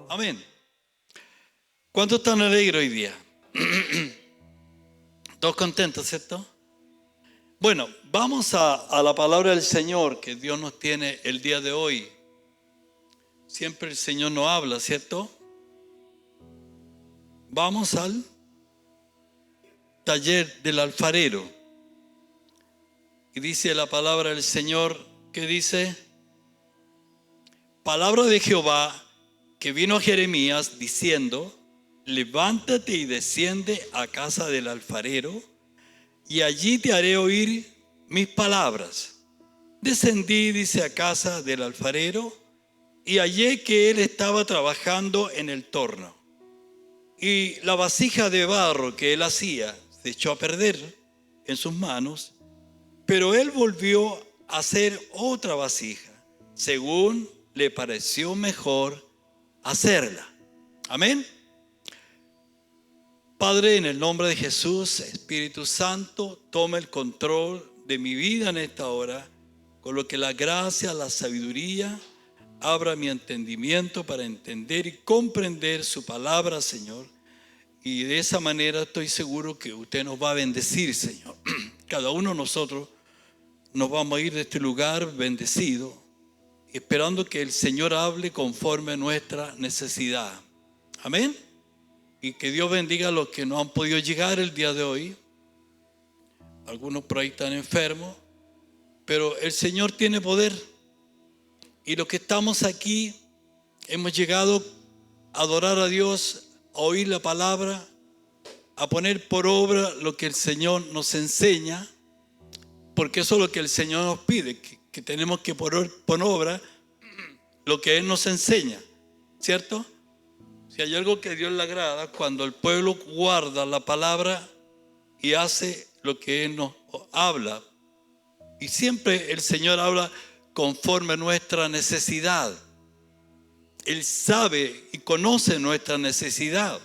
Amén. ¿Cuántos están alegres hoy día? ¿Todos contentos, cierto? Bueno, vamos a la palabra del Señor que Dios nos tiene el día de hoy. Siempre el Señor nos habla, ¿cierto? Vamos al taller del alfarero. Y dice la palabra del Señor, que dice: palabra de Jehová que vino a Jeremías diciendo: levántate y desciende a casa del alfarero, y allí te haré oír mis palabras. Descendí, dice, a casa del alfarero, y hallé que él estaba trabajando en el torno. Y la vasija de barro que él hacía se echó a perder en sus manos, pero él volvió a hacer otra vasija, según le pareció mejor hacerla. Amén. Padre, en el nombre de Jesús, Espíritu Santo, toma el control de mi vida en esta hora, con lo que la gracia, la sabiduría, abra mi entendimiento para entender y comprender su palabra, Señor. Y de esa manera estoy seguro que usted nos va a bendecir, Señor. Cada uno de nosotros nos vamos a ir de este lugar bendecido, esperando que el Señor hable conforme a nuestra necesidad. Amén. Y que Dios bendiga a los que no han podido llegar el día de hoy. Algunos por ahí están enfermos, pero el Señor tiene poder. Y los que estamos aquí hemos llegado a adorar a Dios, a oír la palabra, a poner por obra lo que el Señor nos enseña, porque eso es lo que el Señor nos pide, que tenemos que poner por obra lo que Él nos enseña, ¿cierto? Si hay algo que a Dios le agrada, cuando el pueblo guarda la palabra y hace lo que Él nos habla. Y siempre el Señor habla conforme a nuestra necesidad. Él sabe y conoce nuestra necesidad,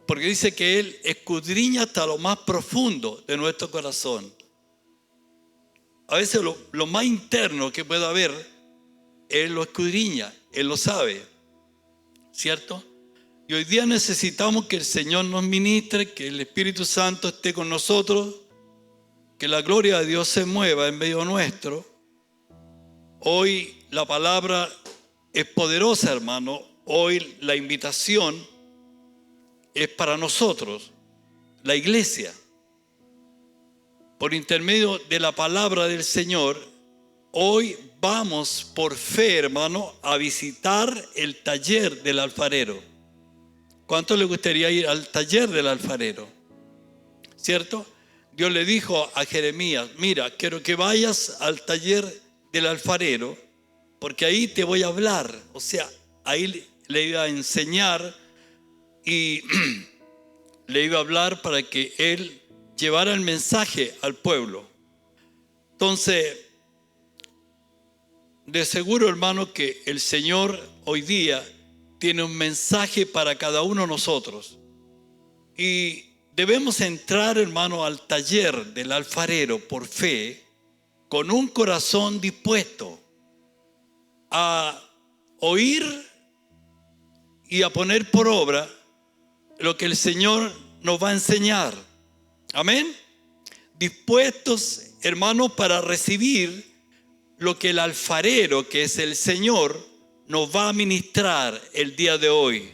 porque dice que Él escudriña hasta lo más profundo de nuestro corazón. A veces lo más interno que pueda haber, Él lo escudriña, Él lo sabe, ¿cierto? Y hoy día necesitamos que el Señor nos ministre, que el Espíritu Santo esté con nosotros, que la gloria de Dios se mueva en medio nuestro. Hoy la palabra es poderosa, hermano. Hoy la invitación es para nosotros, la iglesia. Por intermedio de la palabra del Señor, hoy vamos por fe, hermano, a visitar el taller del alfarero. ¿Cuánto le gustaría ir al taller del alfarero? ¿Cierto? Dios le dijo a Jeremías: mira, quiero que vayas al taller del alfarero, porque ahí te voy a hablar. O sea, ahí le iba a enseñar y le iba a hablar para que él llevara el mensaje al pueblo. Entonces, de seguro, hermano, que el Señor hoy día tiene un mensaje para cada uno de nosotros. Y debemos entrar, hermano, al taller del alfarero por fe, con un corazón dispuesto a oír y a poner por obra lo que el Señor nos va a enseñar. Amén. Dispuestos, hermanos, para recibir lo que el alfarero, que es el Señor, nos va a ministrar el día de hoy.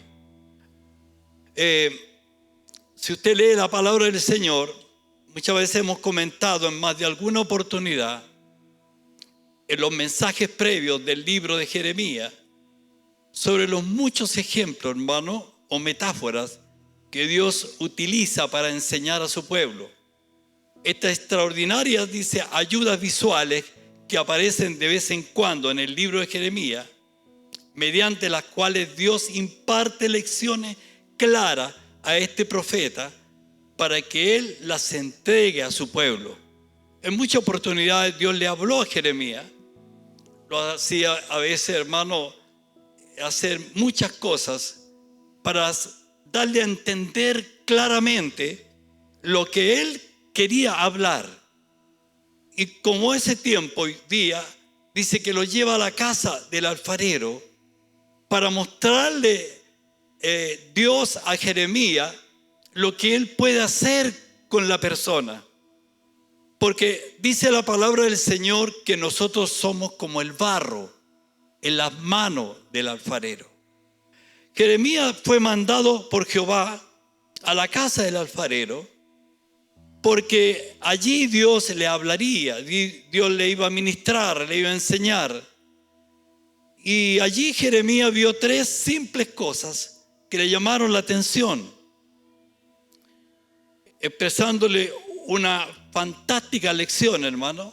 Si usted lee la palabra del Señor, muchas veces hemos comentado en más de alguna oportunidad, en los mensajes previos del libro de Jeremías, sobre los muchos ejemplos, hermano, o metáforas que Dios utiliza para enseñar a su pueblo. Estas extraordinarias, dice, ayudas visuales que aparecen de vez en cuando en el libro de Jeremías, mediante las cuales Dios imparte lecciones claras a este profeta para que él las entregue a su pueblo. En muchas oportunidades Dios le habló a Jeremías, lo hacía a veces, hermano, hacer muchas cosas para darle a entender claramente lo que él quería hablar. Y como ese tiempo hoy día dice que lo lleva a la casa del alfarero para mostrarle Dios a Jeremías lo que él puede hacer con la persona. Porque dice la palabra del Señor que nosotros somos como el barro en las manos del alfarero. Jeremías fue mandado por Jehová a la casa del alfarero porque allí Dios le hablaría, Dios le iba a ministrar, le iba a enseñar. Y allí Jeremías vio 3 simples cosas que le llamaron la atención, expresándole una fantástica lección, hermano.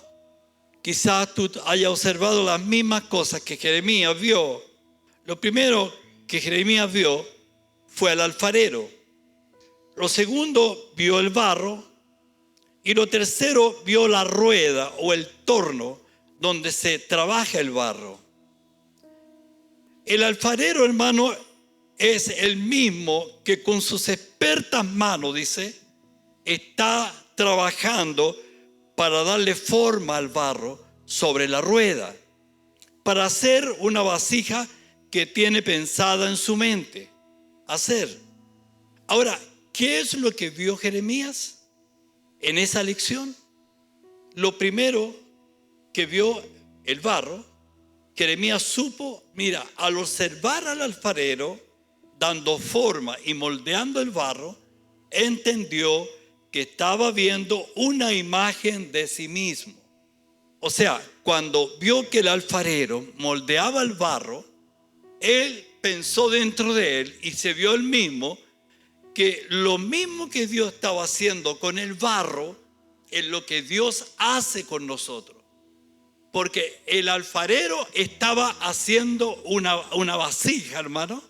Quizás tú hayas observado las mismas cosas que Jeremías vio. Lo primero que Jeremías vio fue al alfarero. Lo segundo, vio el barro. Y lo tercero, vio la rueda o el torno donde se trabaja el barro. El alfarero, hermano, es el mismo que con sus expertas manos, dice, está trabajando para darle forma al barro sobre la rueda, para hacer una vasija que tiene pensada en su mente hacer. Ahora, ¿qué es lo que vio Jeremías en esa lección? Lo primero que vio el barro, Jeremías supo, mira, al observar al alfarero dando forma y moldeando el barro, entendió que estaba viendo una imagen de sí mismo. O sea, cuando vio que el alfarero moldeaba el barro, él pensó dentro de él y se vio él mismo que lo mismo que Dios estaba haciendo con el barro es lo que Dios hace con nosotros. Porque el alfarero estaba haciendo una vasija, hermano.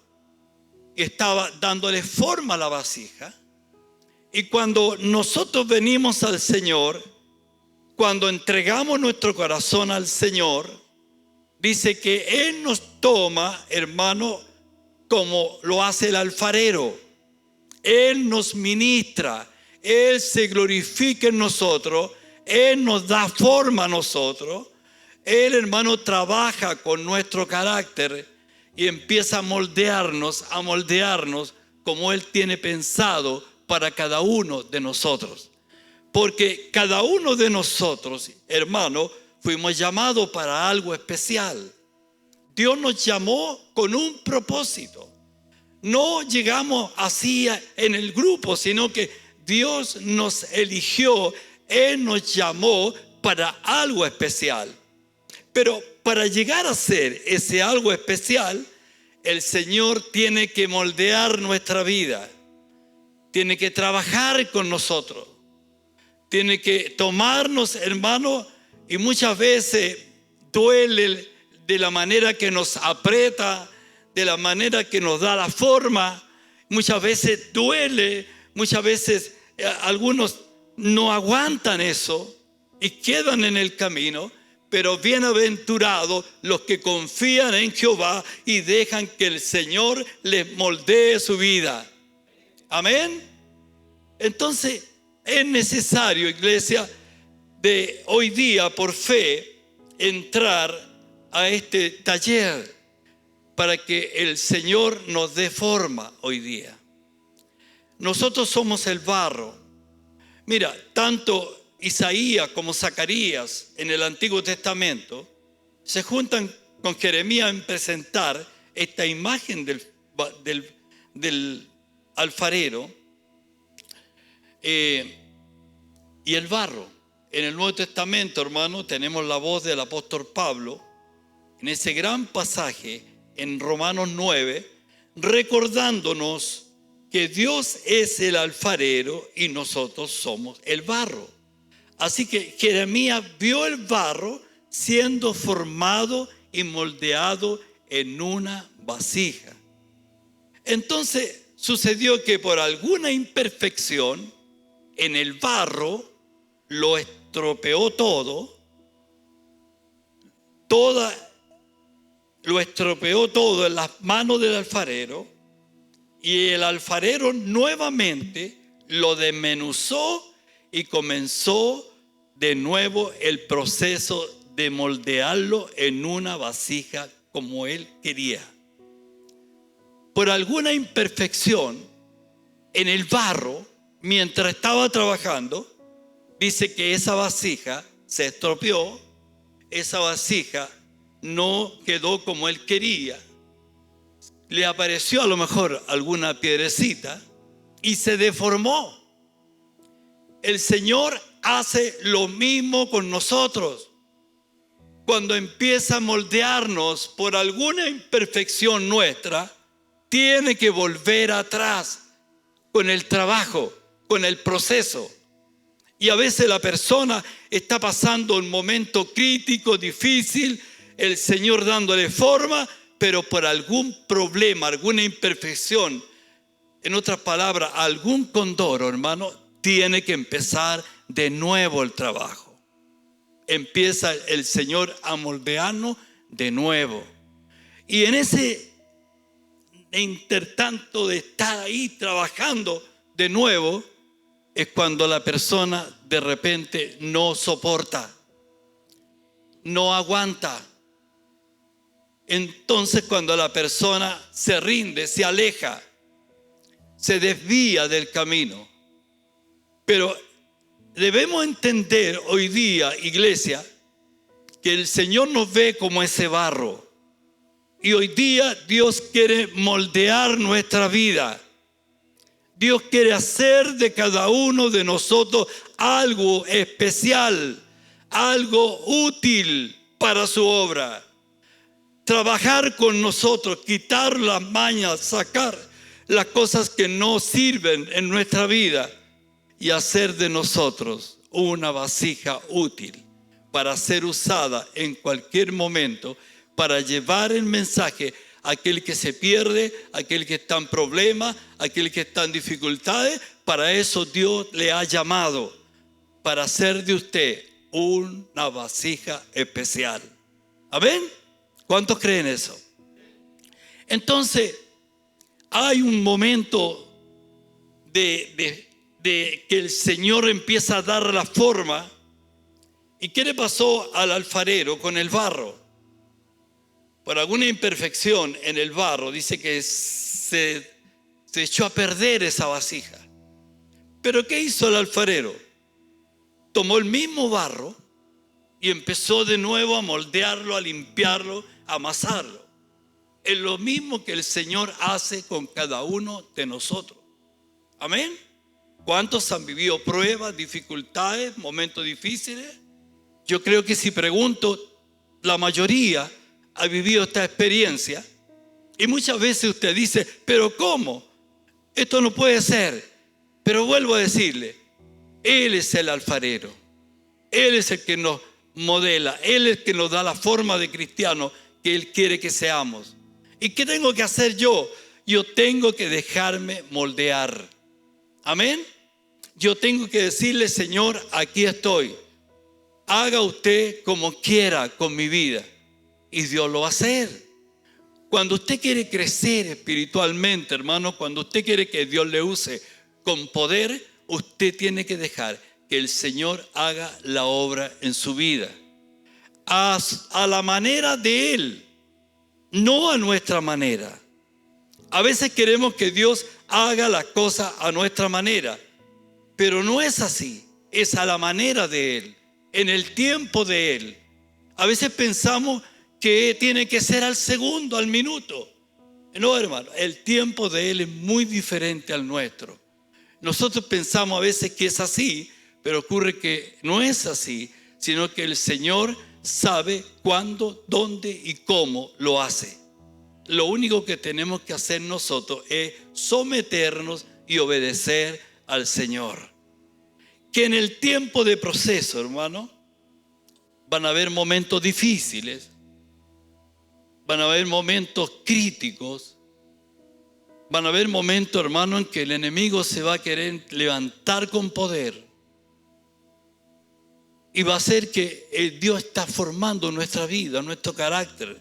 Estaba dándole forma a la vasija. Y cuando nosotros venimos al Señor, cuando entregamos nuestro corazón al Señor, dice que Él nos toma, hermano, como lo hace el alfarero. Él nos ministra, Él se glorifica en nosotros, Él nos da forma a nosotros. Él, hermano, trabaja con nuestro carácter y empieza a moldearnos como Él tiene pensado para cada uno de nosotros. Porque cada uno de nosotros, hermano, fuimos llamados para algo especial. Dios nos llamó con un propósito. No llegamos así en el grupo, sino que Dios nos eligió, Él nos llamó para algo especial. Pero para llegar a ser ese algo especial, el Señor tiene que moldear nuestra vida. Tiene que trabajar con nosotros. Tiene que tomarnos, hermano, y muchas veces duele de la manera que nos aprieta, de la manera que nos da la forma. Muchas veces duele, muchas veces algunos no aguantan eso y quedan en el camino. Pero bienaventurados los que confían en Jehová y dejan que el Señor les moldee su vida. Amén. Entonces es necesario, iglesia, de hoy día por fe entrar a este taller para que el Señor nos dé forma hoy día. Nosotros somos el barro. Mira, tanto Isaías como Zacarías en el Antiguo Testamento se juntan con Jeremías en presentar esta imagen del alfarero y el barro. En el Nuevo Testamento, hermano, tenemos la voz del apóstol Pablo en ese gran pasaje en Romanos 9, recordándonos que Dios es el alfarero y nosotros somos el barro. Así que Jeremías vio el barro siendo formado y moldeado en una vasija. Entonces sucedió que por alguna imperfección en el barro lo estropeó lo estropeó todo en las manos del alfarero, y el alfarero nuevamente lo desmenuzó y comenzó de nuevo el proceso de moldearlo en una vasija como Él quería. Por alguna imperfección en el barro, mientras estaba trabajando, dice que esa vasija se estropeó, esa vasija no quedó como Él quería. Le apareció a lo mejor alguna piedrecita y se deformó. El Señor hace lo mismo con nosotros. Cuando empieza a moldearnos por alguna imperfección nuestra, tiene que volver atrás con el trabajo, con el proceso. Y a veces la persona está pasando un momento crítico, difícil, el Señor dándole forma, pero por algún problema, alguna imperfección, en otras palabras, algún condoro, hermano, tiene que empezar de nuevo el trabajo. Empieza el Señor a moldearnos de nuevo. Y en ese intertanto de estar ahí trabajando de nuevo, es cuando la persona de repente no soporta, no aguanta. Entonces cuando la persona se rinde, se aleja, se desvía del camino. Pero debemos entender hoy día, iglesia, que el Señor nos ve como ese barro. Y hoy día Dios quiere moldear nuestra vida. Dios quiere hacer de cada uno de nosotros algo especial, algo útil para su obra. Trabajar con nosotros, quitar las mañas, sacar las cosas que no sirven en nuestra vida y hacer de nosotros una vasija útil para ser usada en cualquier momento, para llevar el mensaje a aquel que se pierde, a aquel que está en problemas, a aquel que está en dificultades. Para eso Dios le ha llamado, para hacer de usted una vasija especial. ¿Amén? ¿Cuántos creen eso? Entonces, hay un momento de que el Señor empieza a dar la forma. ¿Y qué le pasó al alfarero con el barro? Por alguna imperfección en el barro, dice que se echó a perder esa vasija. ¿Pero qué hizo el alfarero? Tomó el mismo barro y empezó de nuevo a moldearlo, a limpiarlo, a amasarlo. Es lo mismo que el Señor hace con cada uno de nosotros. Amén. ¿Cuántos han vivido pruebas, dificultades, momentos difíciles? Yo creo que si pregunto, la mayoría ha vivido esta experiencia. Y muchas veces usted dice, ¿pero cómo? Esto no puede ser. Pero vuelvo a decirle, Él es el alfarero. Él es el que nos modela. Él es el que nos da la forma de cristiano que Él quiere que seamos. ¿Y qué tengo que hacer yo? Yo tengo que dejarme moldear. Amén. Yo tengo que decirle, Señor, aquí estoy. Haga usted como quiera con mi vida. Y Dios lo va a hacer. Cuando usted quiere crecer espiritualmente, hermano, cuando usted quiere que Dios le use con poder, usted tiene que dejar que el Señor haga la obra en su vida. A la manera de Él, no a nuestra manera. A veces queremos que Dios haga las cosas a nuestra manera, pero no es así. Es a la manera de Él, en el tiempo de Él. A veces pensamos que tiene que ser al segundo, al minuto. No, hermano, el tiempo de Él es muy diferente al nuestro. Nosotros pensamos a veces que es así, pero ocurre que no es así, sino que el Señor sabe cuándo, dónde y cómo lo hace. Lo único que tenemos que hacer nosotros es someternos y obedecer al Señor. Que en el tiempo de proceso, hermano, van a haber momentos difíciles, van a haber momentos críticos, van a haber momentos, hermano, en que el enemigo se va a querer levantar con poder. Y va a ser que Dios está formando nuestra vida, nuestro carácter.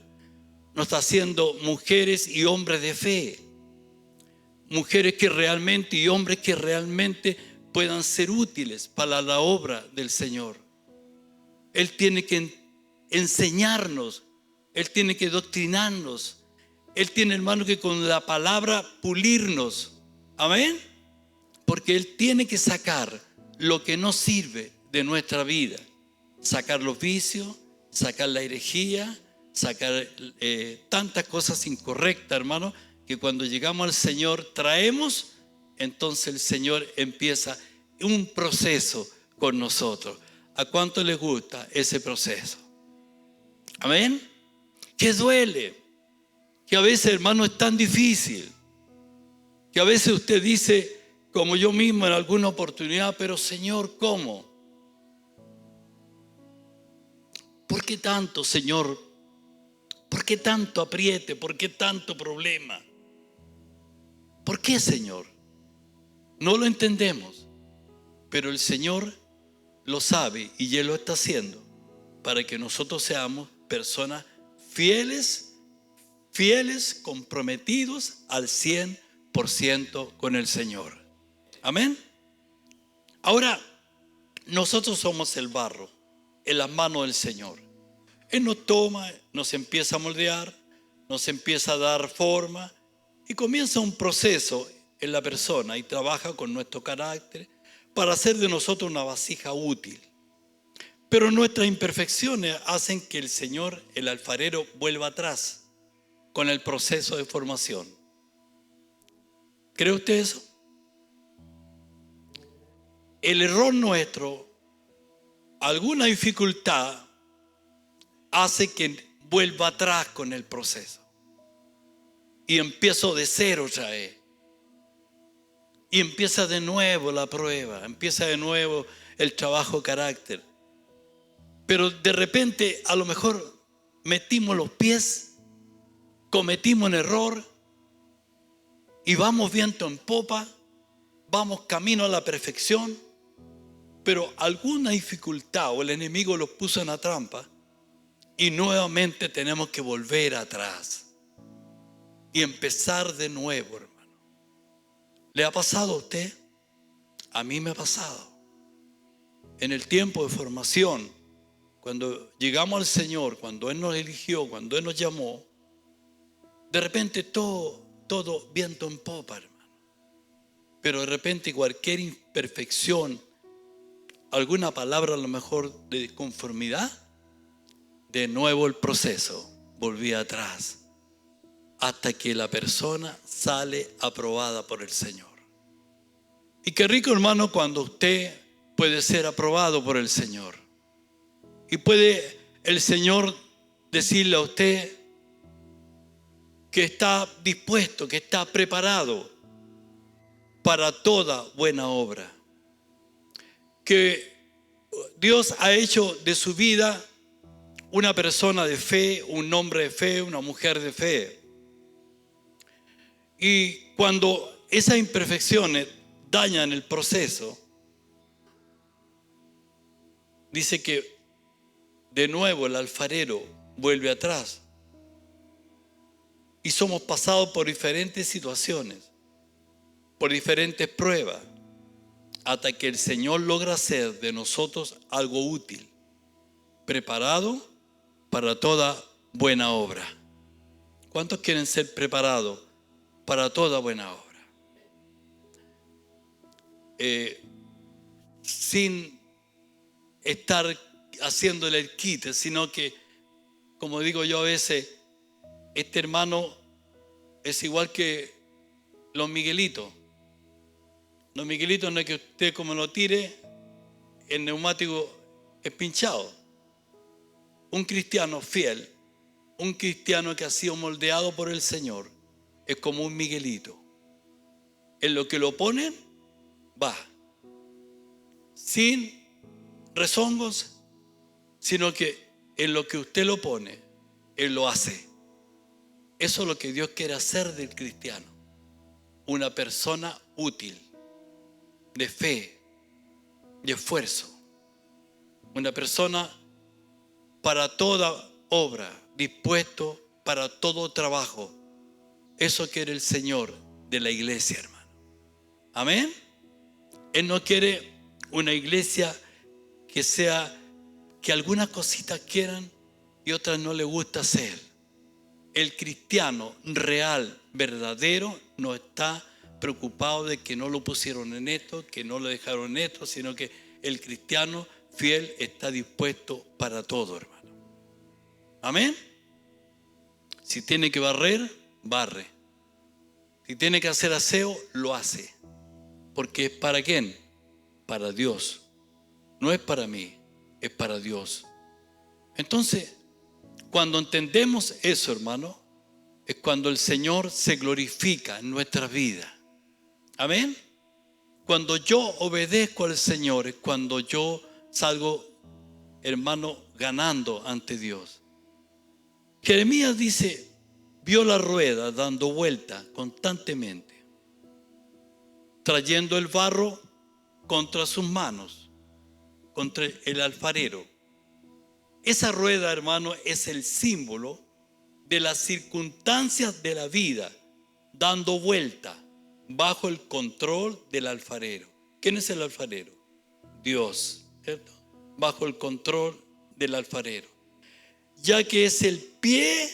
Nos está haciendo mujeres y hombres de fe. Mujeres que realmente y hombres que realmente puedan ser útiles para la obra del Señor. Él tiene que enseñarnos, Él tiene que doctrinarnos, Él tiene, hermano, que con la palabra pulirnos. Amén. Porque Él tiene que sacar lo que no sirve de nuestra vida. Sacar los vicios, sacar la herejía, sacar tantas cosas incorrectas, hermano, que cuando llegamos al Señor traemos, entonces el Señor empieza un proceso con nosotros. ¿A cuánto les gusta ese proceso? Amén. Que duele, que a veces, hermano, es tan difícil, que a veces usted dice, como yo mismo en alguna oportunidad, pero Señor, ¿cómo? ¿Por qué tanto, Señor? ¿Por qué tanto apriete? ¿Por qué tanto problema? ¿Por qué, Señor? No lo entendemos, pero el Señor lo sabe y Él lo está haciendo para que nosotros seamos personas fieles, comprometidos al 100% con el Señor. Amén. Ahora, nosotros somos el barro en las manos del Señor. Él nos toma, nos empieza a moldear, nos empieza a dar forma y comienza un proceso en la persona y trabaja con nuestro carácter para hacer de nosotros una vasija útil. Pero nuestras imperfecciones hacen que el Señor, el alfarero, vuelva atrás con el proceso de formación. ¿Cree usted eso? El error nuestro, alguna dificultad, hace que vuelva atrás con el proceso. Y empiezo de cero otra vez. Y empieza de nuevo la prueba, empieza de nuevo el trabajo carácter. Pero de repente a lo mejor metimos los pies, cometimos un error y vamos viento en popa, vamos camino a la perfección, pero alguna dificultad o el enemigo los puso en la trampa y nuevamente tenemos que volver atrás y empezar de nuevo, hermano. ¿Le ha pasado a usted? A mí me ha pasado. En el tiempo de formación, cuando llegamos al Señor, cuando Él nos eligió, cuando Él nos llamó, de repente todo viento en popa, hermano. Pero de repente cualquier imperfección, alguna palabra a lo mejor de conformidad, de nuevo el proceso volvía atrás hasta que la persona sale aprobada por el Señor. Y qué rico, hermano, cuando usted puede ser aprobado por el Señor y puede el Señor decirle a usted que está dispuesto, que está preparado para toda buena obra, que Dios ha hecho de su vida una persona de fe, un hombre de fe, una mujer de fe. Y cuando esas imperfecciones dañan el proceso, dice que de nuevo el alfarero vuelve atrás. Y somos pasados por diferentes situaciones, por diferentes pruebas, hasta que el Señor logra hacer de nosotros algo útil, preparado para toda buena obra. ¿Cuántos quieren ser preparados para toda buena obra? Sin estar haciéndole el quite, sino que, como digo yo a veces, este hermano es igual que los Miguelitos. Los Miguelitos no es que usted como lo tire, el neumático es pinchado. Un cristiano fiel, un cristiano que ha sido moldeado por el Señor, es como un Miguelito. En lo que lo ponen, va. Sin rezongos, sino que en lo que usted lo pone, Él lo hace. Eso es lo que Dios quiere hacer del cristiano. Una persona útil, de fe, de esfuerzo. Una persona para toda obra, dispuesto para todo trabajo. Eso quiere el Señor de la iglesia, hermano. Amén. Él no quiere una iglesia que sea, que algunas cositas quieran, y otras no le gusta hacer. El cristiano real, verdadero, no está preocupado de que no lo pusieron en esto, que no lo dejaron en esto, sino que el cristiano fiel está dispuesto para todo, hermano. Amén. Si tiene que barrer, barre. Si tiene que hacer aseo, lo hace. Porque ¿es para quién? Para Dios. No es para mí, es para Dios. Entonces, cuando entendemos eso, hermano, es cuando el Señor se glorifica en nuestras vidas. Amén. Cuando yo obedezco al Señor es cuando yo salgo, hermano, ganando ante Dios. Jeremías dice, vio la rueda dando vuelta constantemente, trayendo el barro contra sus manos, contra el alfarero. Esa rueda, hermano, es el símbolo de las circunstancias de la vida, dando vuelta bajo el control del alfarero. ¿Quién es el alfarero? Dios, ¿cierto? Bajo el control del alfarero. Ya que es el pie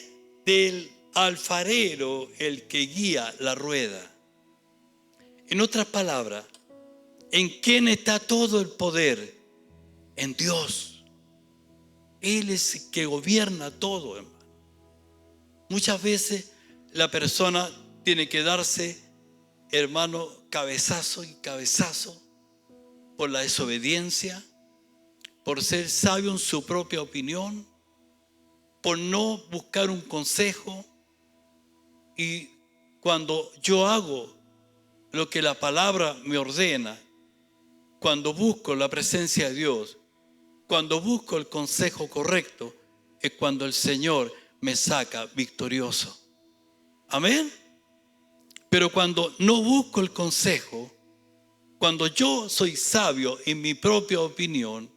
del alfarero el que guía la rueda. En otras palabras, ¿en quién está todo el poder? En Dios. Él es el que gobierna todo, hermano. Muchas veces la persona tiene que darse, hermano, cabezazo y cabezazo por la desobediencia, por ser sabio en su propia opinión, por no buscar un consejo. Y cuando yo hago lo que la palabra me ordena, cuando busco la presencia de Dios, cuando busco el consejo correcto, es cuando el Señor me saca victorioso. Amén. Pero cuando no busco el consejo, cuando yo soy sabio en mi propia opinión,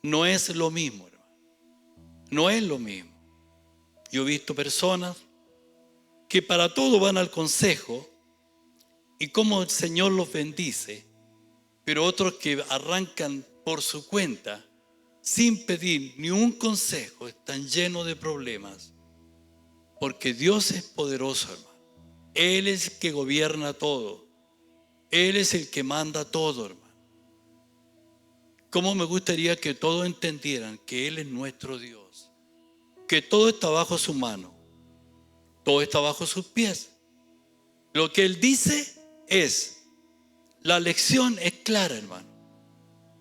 no es lo mismo, hermano. No es lo mismo. Yo he visto personas que para todo van al consejo y cómo el Señor los bendice, pero otros que arrancan por su cuenta sin pedir ni un consejo, están llenos de problemas, porque Dios es poderoso, hermano. Él es el que gobierna todo. Él es el que manda todo, hermano. Cómo me gustaría que todos entendieran que Él es nuestro Dios, que todo está bajo su mano, todo está bajo sus pies. Lo que Él dice es, la lección es clara, hermano.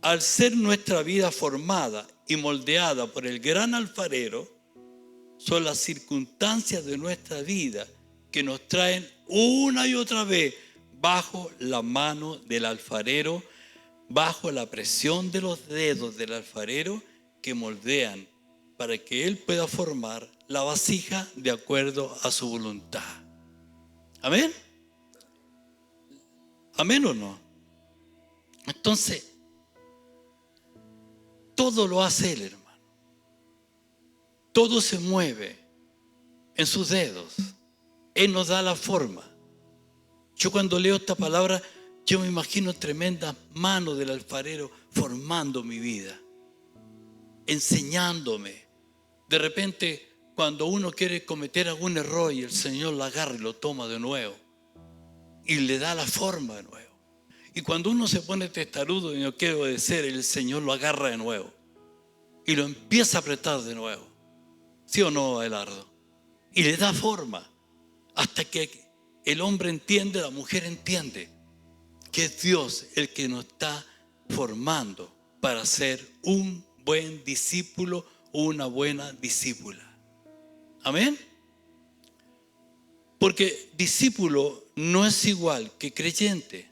Al ser nuestra vida formada y moldeada por el gran alfarero, son las circunstancias de nuestra vida que nos traen una y otra vez bajo la mano del alfarero, bajo la presión de los dedos del alfarero que moldean para que Él pueda formar la vasija de acuerdo a su voluntad. ¿Amén? ¿Amén o no? Entonces, todo lo hace Él, hermano. Todo se mueve en sus dedos. Él nos da la forma. Yo cuando leo esta palabra, yo me imagino tremendas manos del alfarero formando mi vida, enseñándome. De repente, cuando uno quiere cometer algún error y el Señor lo agarra y lo toma de nuevo y le da la forma de nuevo. Y cuando uno se pone testarudo y no quiere obedecer, el Señor lo agarra de nuevo y lo empieza a apretar de nuevo. ¿Sí o no, Abelardo? Y le da forma hasta que el hombre entiende, la mujer entiende que es Dios el que nos está formando para ser un buen discípulo o una buena discípula. Amén. Porque discípulo no es igual que creyente.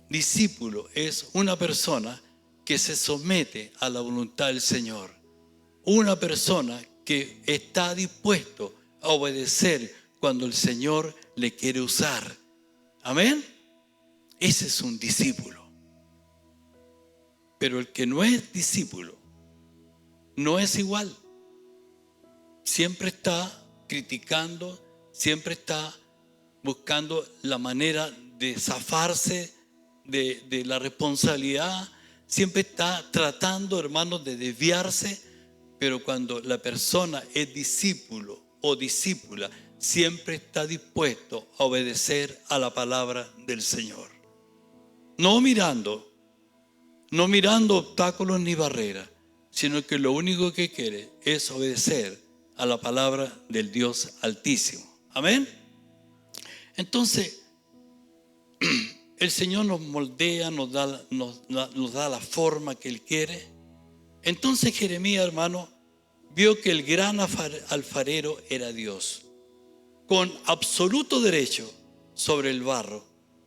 Discípulo es una persona que se somete a la voluntad del Señor. Una persona que está dispuesto a obedecer cuando el Señor le quiere usar. Amén. Ese es un discípulo. Pero el que no es discípulo no es igual. Siempre está criticando, siempre está buscando la manera de zafarse de la responsabilidad, siempre está tratando, hermanos, de desviarse, Pero cuando la persona es discípulo o discípula, siempre está dispuesto a obedecer a la palabra del Señor. No mirando obstáculos ni barreras, sino que lo único que quiere es obedecer a la palabra del Dios Altísimo. Amén. Entonces, el Señor nos moldea, nos da la forma que Él quiere. Entonces Jeremías, hermano, vio que el gran alfarero era Dios, con absoluto derecho sobre el barro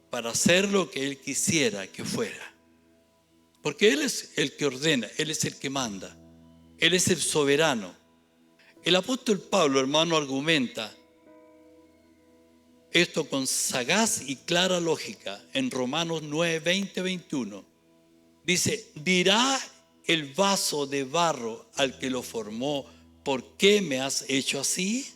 para hacer lo que Él quisiera que fuera. Porque Él es el que ordena, Él es el que manda, Él es el soberano. El apóstol Pablo, hermano, argumenta esto con sagaz y clara lógica en Romanos 9, 20, 21. Dice, dirá el vaso de barro al que lo formó, ¿por qué me has hecho así?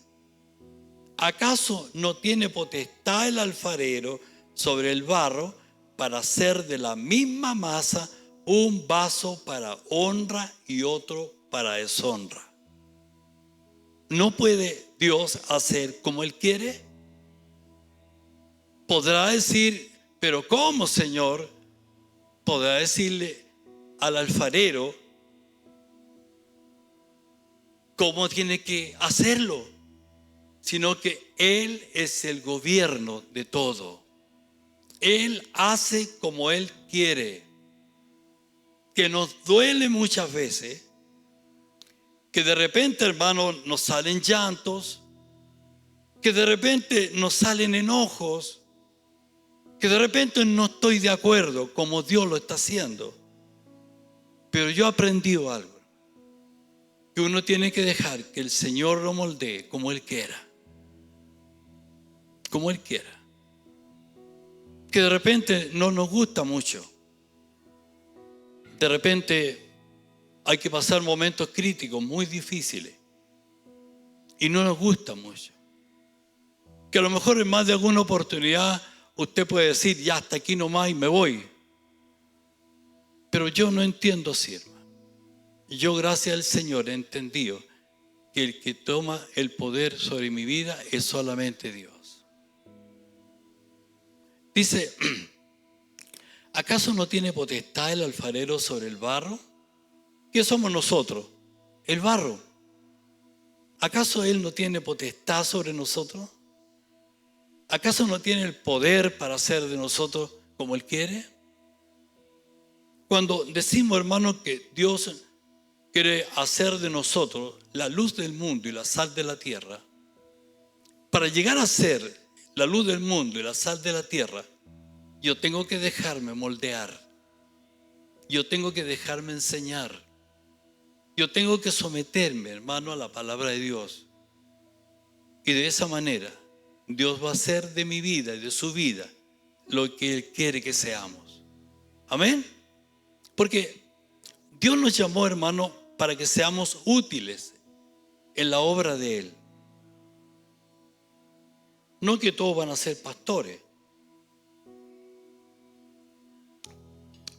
¿Acaso no tiene potestad el alfarero sobre el barro para hacer de la misma masa un vaso para honra y otro para deshonra? ¿No puede Dios hacer como Él quiere? Podrá decir, pero ¿cómo, Señor? Podrá decirle al alfarero cómo tiene que hacerlo, sino que Él es el gobierno de todo. Él hace como Él quiere. Que nos duele muchas veces, que de repente, hermano, nos salen llantos, que de repente nos salen enojos, que de repente no estoy de acuerdo como Dios lo está haciendo. Pero yo he aprendido algo, que uno tiene que dejar que el Señor lo moldee como Él quiera. Como Él quiera. Que de repente no nos gusta mucho. De repente hay que pasar momentos críticos muy difíciles y no nos gusta mucho. Que a lo mejor en más de alguna oportunidad usted puede decir, ya hasta aquí nomás y me voy. Pero yo no entiendo así, hermano. Yo, gracias al Señor, he entendido que el que toma el poder sobre mi vida es solamente Dios. Dice, ¿acaso no tiene potestad el alfarero sobre el barro? ¿Qué somos nosotros? El barro. ¿Acaso Él no tiene potestad sobre nosotros? ¿Acaso no tiene el poder para hacer de nosotros como Él quiere? Cuando decimos, hermano, que Dios quiere hacer de nosotros la luz del mundo y la sal de la tierra, para llegar a ser la luz del mundo y la sal de la tierra, yo tengo que dejarme moldear. Yo tengo que dejarme enseñar. Yo tengo que someterme, hermano, a la palabra de Dios. Y de esa manera, Dios va a hacer de mi vida y de su vida lo que Él quiere que seamos. Amén. Porque Dios nos llamó, hermano, para que seamos útiles en la obra de Él. No que todos van a ser pastores.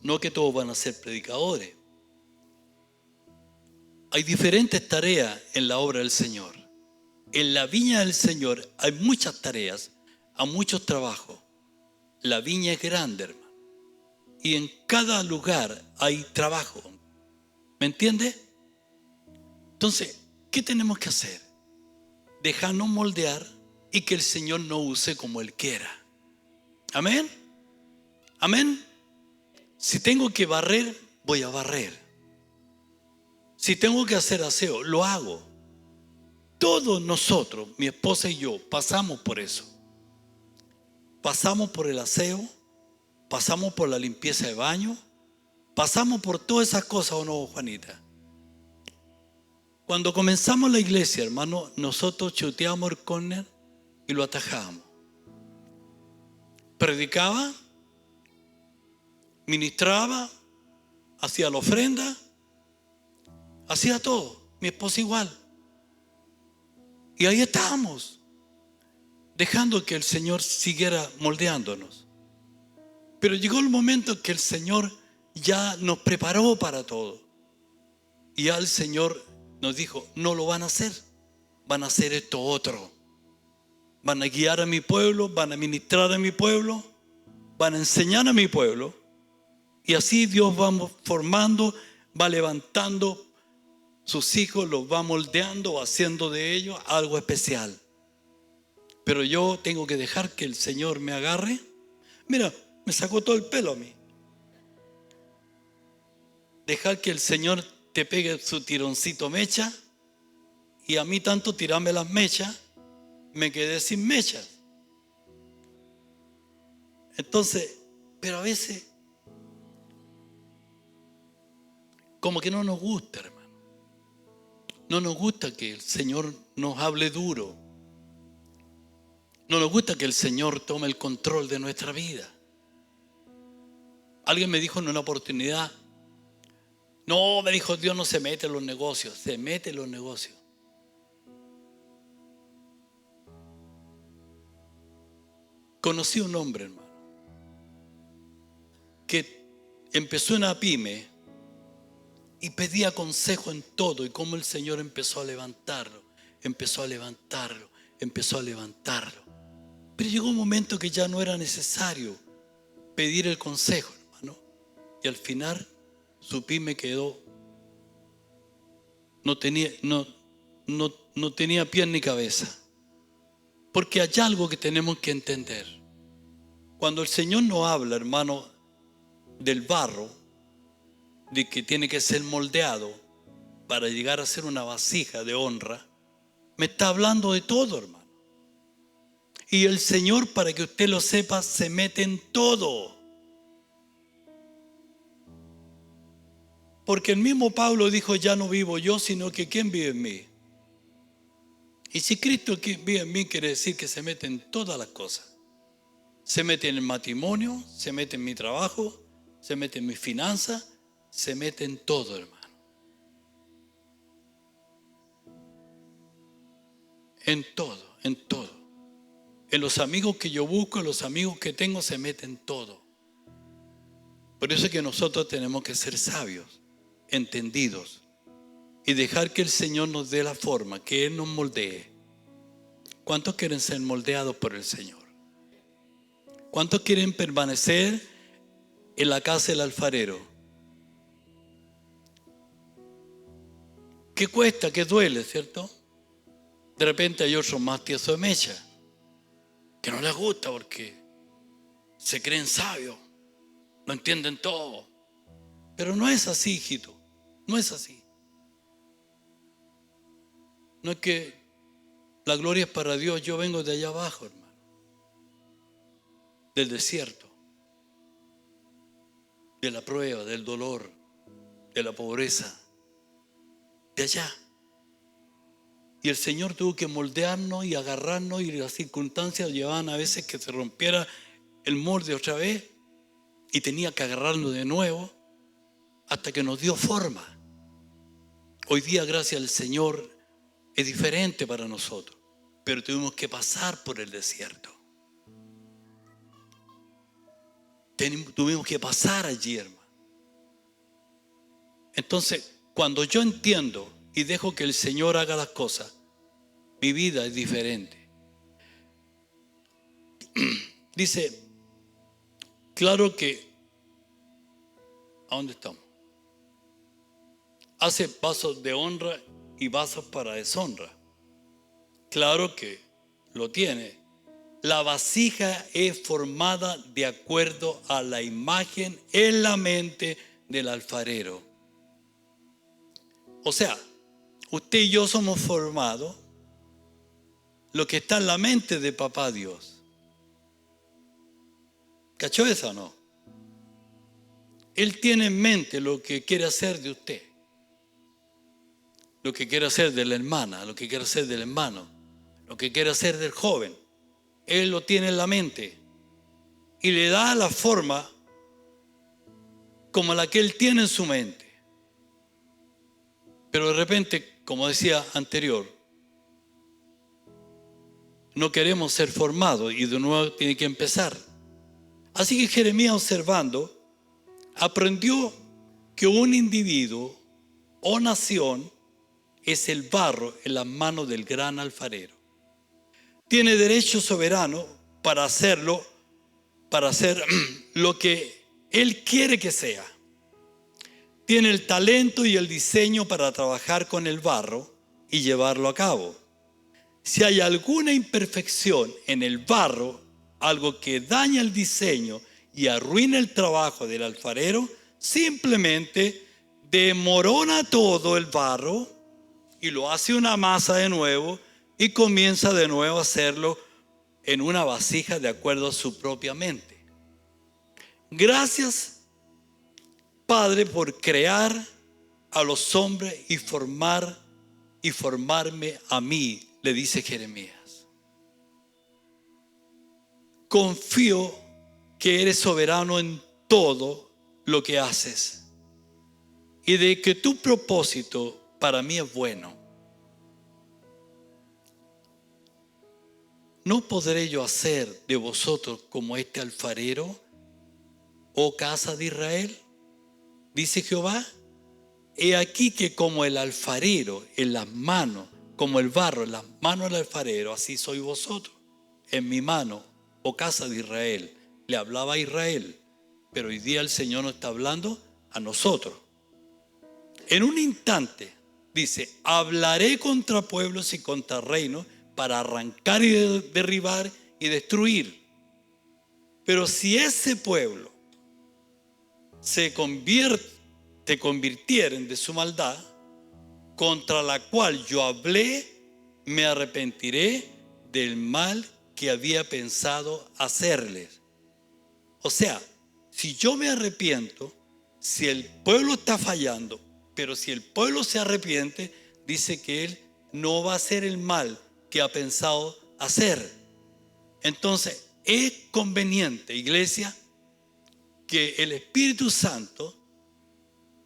No que todos van a ser predicadores. Hay diferentes tareas en la obra del Señor. En la viña del Señor hay muchas tareas, hay muchos trabajos. La viña es grande, hermano. Y en cada lugar hay trabajo. ¿Me entiende? Entonces, ¿qué tenemos que hacer? Dejarnos moldear y que el Señor nos use como Él quiera. Amén. Amén. Si tengo que barrer, voy a barrer. Si tengo que hacer aseo, lo hago. Todos nosotros, mi esposa y yo, pasamos por eso. Pasamos por el aseo, pasamos por la limpieza de baño, pasamos por todas esas cosas, ¿o no, Juanita? Cuando comenzamos la iglesia, hermano, nosotros chuteábamos el córner y lo atajábamos. Predicaba, ministraba, hacía la ofrenda, hacía todo. Mi esposa igual. Y ahí estábamos, dejando que el Señor siguiera moldeándonos. Pero llegó el momento que el Señor ya nos preparó para todo. Y ya el Señor nos dijo, no lo van a hacer, van a hacer esto otro. Van a guiar a mi pueblo, van a ministrar a mi pueblo, van a enseñar a mi pueblo. Y así Dios va formando, va levantando sus hijos, los va moldeando, haciendo de ellos algo especial. Pero yo tengo que dejar que el Señor me agarre. Mira, me sacó todo el pelo a mí. Dejar que el Señor te pegue su tironcito mecha, y a mí tanto tirarme las mechas, me quedé sin mechas. Entonces, pero a veces como que no nos gusta, hermano. No nos gusta que el Señor nos hable duro. No nos gusta que el Señor tome el control de nuestra vida. Alguien me dijo en una oportunidad, no, me dijo, Dios no se mete en los negocios. Se mete en los negocios. Conocí un hombre, hermano, que empezó una pyme y pedía consejo en todo, y cómo el Señor empezó a levantarlo, empezó a levantarlo, empezó a levantarlo. Pero llegó un momento que ya no era necesario pedir el consejo, hermano. Y al final su pyme quedó, no tenía pie ni cabeza. Porque hay algo que tenemos que entender. Cuando el Señor nos habla, hermano, del barro, de que tiene que ser moldeado para llegar a ser una vasija de honra, me está hablando de todo, hermano. Y el Señor, para que usted lo sepa, se mete en todo. Porque el mismo Pablo dijo, ya no vivo yo, sino que ¿quién vive en mí? Y si Cristo vive en mí, quiere decir que se mete en todas las cosas. Se mete en el matrimonio, se mete en mi trabajo, se mete en mis finanzas, se mete en todo, hermano. En todo, en todo. En los amigos que yo busco, en los amigos que tengo, se mete en todo. Por eso es que nosotros tenemos que ser sabios, entendidos, y dejar que el Señor nos dé la forma, que Él nos moldee. ¿Cuántos quieren ser moldeados por el Señor? ¿Cuántos quieren permanecer en la casa del alfarero? ¿Qué cuesta? ¿Qué duele? ¿Cierto? De repente hay otros más tiesos de mecha, que no les gusta porque se creen sabios, lo entienden todo. Pero no es así, hijito. No es así. No es que la gloria es para Dios. Yo vengo de allá abajo, hermano, del desierto, de la prueba, del dolor, de la pobreza, de allá. Y el Señor tuvo que moldearnos y agarrarnos, y las circunstancias llevaban a veces que se rompiera el molde otra vez, y tenía que agarrarnos de nuevo hasta que nos dio forma. Hoy día, gracias al Señor, es diferente para nosotros, pero tuvimos que pasar por el desierto. Tuvimos que pasar allí, hermano. Entonces, cuando yo entiendo y dejo que el Señor haga las cosas, mi vida es diferente. Dice, claro que, ¿a dónde estamos? Hace vasos de honra y vasos para deshonra. Claro que lo tiene. La vasija es formada de acuerdo a la imagen en la mente del alfarero. O sea, usted y yo somos formados lo que está en la mente de Papá Dios. ¿Cachó eso o no? Él tiene en mente lo que quiere hacer de usted, lo que quiere hacer de la hermana, lo que quiere hacer del hermano, lo que quiere hacer del joven. Él lo tiene en la mente y le da la forma como la que Él tiene en su mente. Pero de repente, como decía anterior, no queremos ser formados y de nuevo tiene que empezar. Así que Jeremías, observando, aprendió que un individuo o nación es el barro en las manos del gran alfarero. Tiene derecho soberano para hacerlo, para hacer lo que Él quiere que sea. Tiene el talento y el diseño para trabajar con el barro y llevarlo a cabo. Si hay alguna imperfección en el barro, algo que daña el diseño y arruina el trabajo del alfarero, simplemente demorona todo el barro y lo hace una masa de nuevo y comienza de nuevo a hacerlo en una vasija de acuerdo a su propia mente. Gracias, Padre, por crear a los hombres y formarme a mí, le dice Jeremías. Confío que eres soberano en todo lo que haces y de que tu propósito para mí es bueno. ¿No podré yo hacer de vosotros como este alfarero, oh casa de Israel? Dice Jehová. He aquí que como el alfarero en las manos, como el barro en las manos del alfarero, así sois vosotros en mi mano, oh casa de Israel. Le hablaba a Israel, pero hoy día el Señor nos está hablando a nosotros. En un instante, dice, hablaré contra pueblos y contra reinos para arrancar y derribar y destruir. Pero si ese pueblo se convirtieren de su maldad, contra la cual yo hablé, me arrepentiré del mal que había pensado hacerles. O sea, si yo me arrepiento, si el pueblo está fallando, pero si el pueblo se arrepiente, dice que él no va a hacer el mal que ha pensado hacer. Entonces, es conveniente, iglesia, que el Espíritu Santo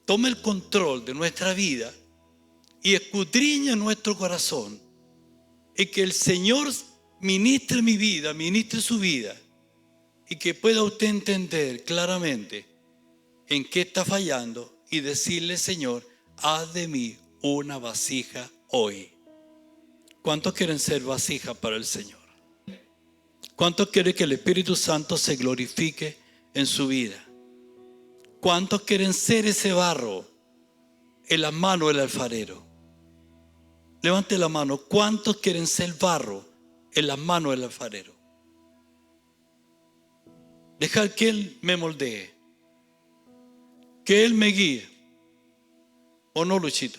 tome el control de nuestra vida y escudriñe nuestro corazón, y que el Señor ministre mi vida, ministre su vida, y que pueda usted entender claramente en qué está fallando y decirle: Señor, haz de mí una vasija hoy. ¿Cuántos quieren ser vasijas para el Señor? ¿Cuántos quieren que el Espíritu Santo se glorifique en su vida? ¿Cuántos quieren ser ese barro en las manos del alfarero? Levante la mano. ¿Cuántos quieren ser barro en las manos del alfarero? Dejar que Él me moldee, que Él me guíe. ¿O no, Luchito?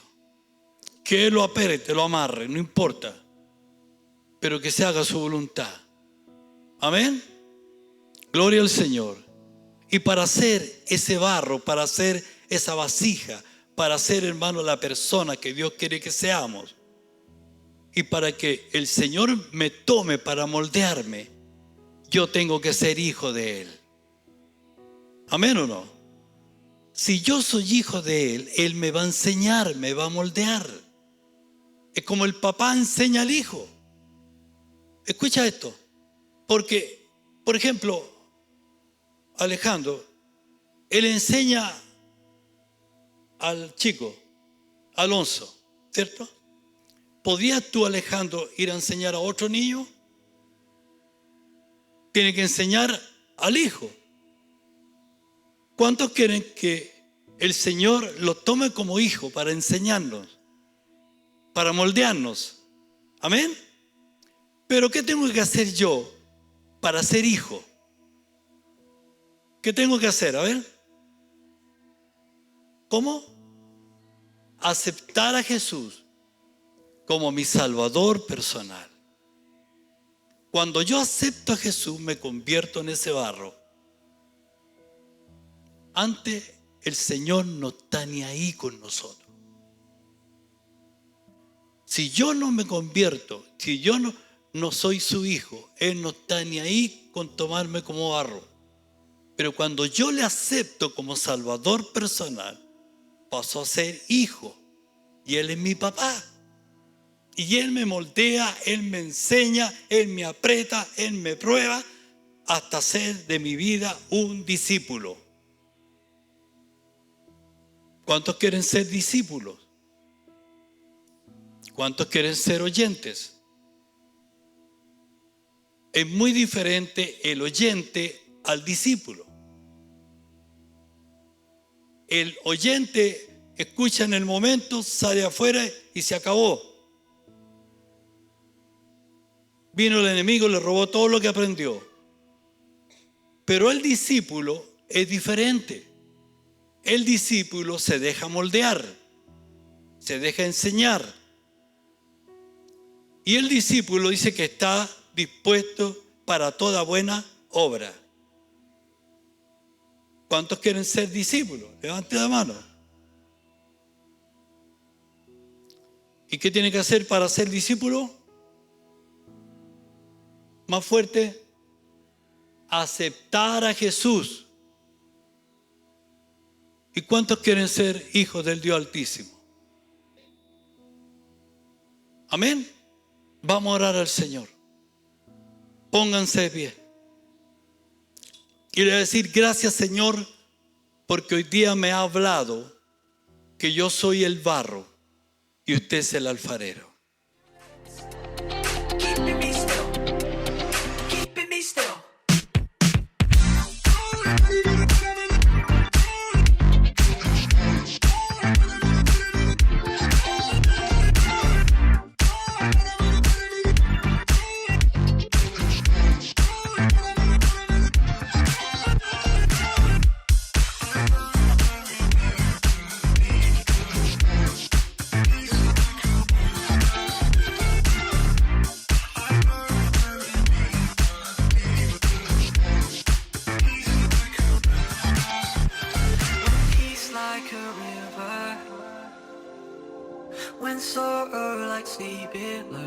Que Él lo apriete, lo amarre, no importa, pero que se haga su voluntad. Amén. Gloria al Señor. Y para hacer ese barro, para hacer esa vasija, para ser, hermano, la persona que Dios quiere que seamos, y para que el Señor me tome para moldearme, yo tengo que ser hijo de Él. ¿Amén o no? Si yo soy hijo de Él, Él me va a enseñar, me va a moldear. Es como el papá enseña al hijo. Escucha esto. Porque, por ejemplo, Alejandro, él enseña al chico, Alonso, ¿cierto? ¿Podrías tú, Alejandro, ir a enseñar a otro niño? Tiene que enseñar al hijo. ¿Cuántos quieren que el Señor lo tome como hijo para enseñarnos, para moldearnos? Amén. Pero ¿qué tengo que hacer yo para ser hijo? ¿Qué tengo que hacer? A ver. ¿Cómo? Aceptar a Jesús como mi Salvador personal. Cuando yo acepto a Jesús, me convierto en ese barro. Antes, el Señor no está ni ahí con nosotros. Si yo no me convierto, si yo no soy su hijo, Él no está ni ahí con tomarme como barro. Pero cuando yo le acepto como Salvador personal, paso a ser hijo. Y Él es mi papá. Y Él me moldea, Él me enseña, Él me aprieta, Él me prueba hasta ser de mi vida un discípulo. ¿Cuántos quieren ser discípulos? ¿Cuántos quieren ser oyentes? Es muy diferente el oyente al discípulo. El oyente escucha en el momento, sale afuera y se acabó. Vino el enemigo, le robó todo lo que aprendió. Pero el discípulo es diferente. El discípulo se deja moldear, se deja enseñar. Y el discípulo dice que está dispuesto para toda buena obra. ¿Cuántos quieren ser discípulos? Levante la mano. ¿Y qué tiene que hacer para ser discípulo? Más fuerte. Aceptar a Jesús. ¿Y cuántos quieren ser hijos del Dios Altísimo? Amén. Vamos a orar al Señor. Pónganse de pie. Y le voy a decir gracias, Señor, porque hoy día me ha hablado que yo soy el barro y usted es el alfarero. Keeping me still. Keeping me still. When sorrow like sea billows